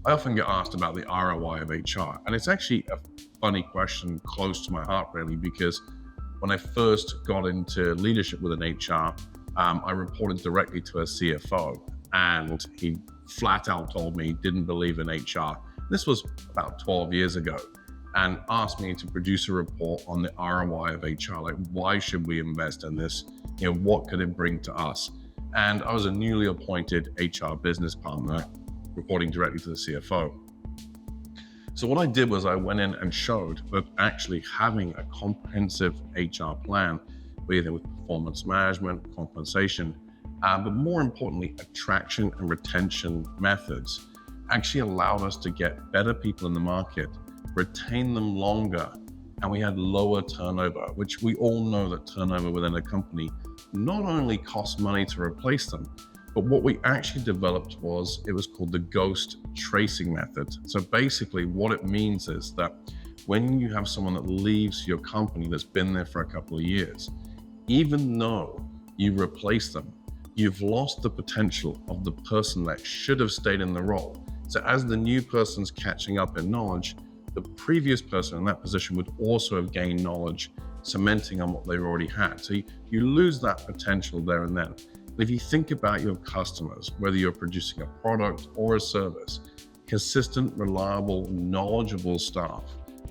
I often get asked about the ROI of HR, and it's actually a funny question close to my heart, really, because when I first got into leadership within HR, I reported directly to a CFO, and he flat out told me he didn't believe in HR. This was about 12 years ago, and asked me to produce a report on the ROI of HR. Like, why should we invest in this? What could it bring to us? And I was a newly appointed HR business partner, reporting directly to the CFO. So what I did was I went in and showed that actually having a comprehensive HR plan, either with performance management, compensation, but more importantly, attraction and retention methods, actually allowed us to get better people in the market, retain them longer, and we had lower turnover, which we all know that turnover within a company not only costs money to replace them, but what we actually developed it was called the ghost tracing method. So basically what it means is that when you have someone that leaves your company that's been there for a couple of years, even though you replace them, you've lost the potential of the person that should have stayed in the role. So as the new person's catching up in knowledge, the previous person in that position would also have gained knowledge, cementing on what they've already had. So you lose that potential there and then. If you think about your customers, whether you're producing a product or a service, consistent, reliable, knowledgeable staff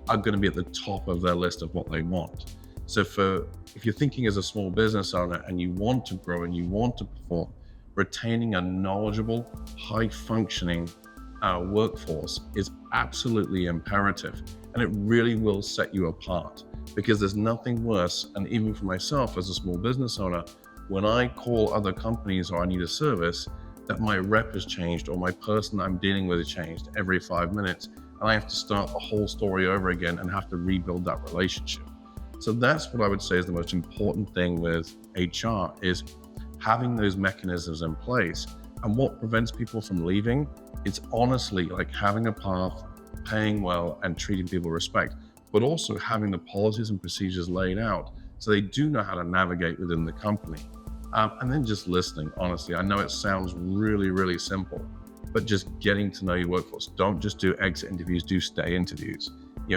are going to be at the top of their list of what they want. So if you're thinking as a small business owner and you want to grow and you want to perform, retaining a knowledgeable, high-functioning workforce is absolutely imperative, and it really will set you apart, because there's nothing worse. And even for myself as a small business owner, when I call other companies or I need a service, that my rep has changed or my person I'm dealing with has changed every 5 minutes, and I have to start the whole story over again and have to rebuild that relationship. So that's what I would say is the most important thing with HR, is having those mechanisms in place. And what prevents people from leaving, it's honestly like having a path, paying well, and treating people with respect, but also having the policies and procedures laid out so they do know how to navigate within the company. And then just listening, honestly. I know it sounds really, really simple, but just getting to know your workforce. Don't just do exit interviews, do stay interviews.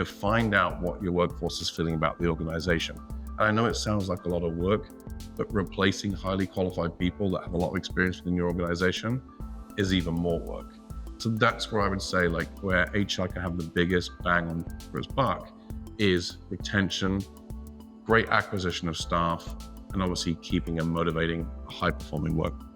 Find out what your workforce is feeling about the organization. And I know it sounds like a lot of work, but replacing highly qualified people that have a lot of experience within your organization is even more work. So that's where I would say, like, where HR can have the biggest bang for its buck is retention, great acquisition of staff, and obviously keeping and motivating a high-performing workforce.